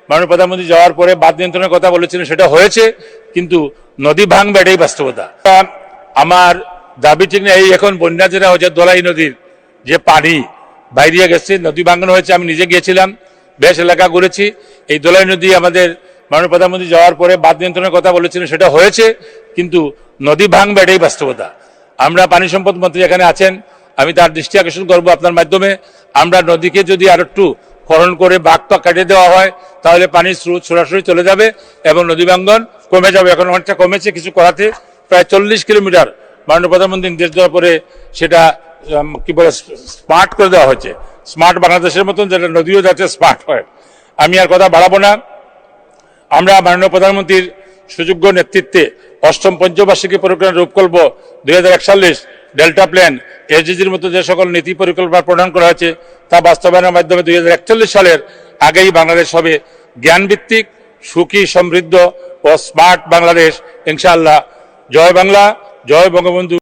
মাননীয় প্রধানমন্ত্রী যাওয়ার পরে বাঁধ নিয়ন্ত্রণের কথা বলেছিলেন, সেটা হয়েছে, কিন্তু নদী ভাঙবে এটাই বাস্তবতা। আমার দাবি ঠিক না, এই এখন বন্যা যেটা হচ্ছে দোলাই নদীর যে পানি বাইরে গেছে, নদী ভাঙানো হয়েছে, আমি নিজে গিয়েছিলাম, বেশ এলাকা ঘুরেছি। এই দোলাই নদী আমাদের মাননীয় প্রধানমন্ত্রী যাওয়ার পরে বাঁধ নিয়ন্ত্রণের কথা বলেছিলেন, সেটা হয়েছে, কিন্তু নদী ভাঙবে এটাই বাস্তবতা। আমরা পানি সম্পদ মন্ত্রী এখানে আছেন, আমি তার দৃষ্টি আকর্ষণ করবো আপনার মাধ্যমে, আমরা নদীকে যদি আর একটু খনন করে বাঁক পাক কাটিয়ে দেওয়া হয় তাহলে পানির স্রোত সরাসরি চলে যাবে এবং নদী ভাঙ্গন কমে যাবে। এখন অনেকটা কমেছে, কিছু করাতে প্রায় 40 কিলোমিটার মাননীয় প্রধানমন্ত্রী নির্দেশ দেওয়ার পরে সেটা কি বলে স্মার্ট করে দেওয়া হয়েছে, স্মার্ট বাংলাদেশের মতন, যেটা নদীও যাতে স্মার্ট হয়। আমি আর কথা বাড়াবো না। আমরা মাননীয় প্রধানমন্ত্রীর সুযোগ্য নেতৃত্বে অষ্টম পঞ্চবার্ষিকী পরিকল্পনা রূপকল্প 2041 ডেল্টা প্ল্যান এসডিজির মতো যে সকল নীতি পরিকল্পনা প্রণয়ন করা হয়েছে তা বাস্তবায়নের মাধ্যমে 2041 সালের আগেই বাংলাদেশ হবে জ্ঞানভিত্তিক, সুখী, সমৃদ্ধ ও স্মার্ট বাংলাদেশ, ইনশাআল্লাহ। জয় বাংলা, জয় বঙ্গবন্ধু।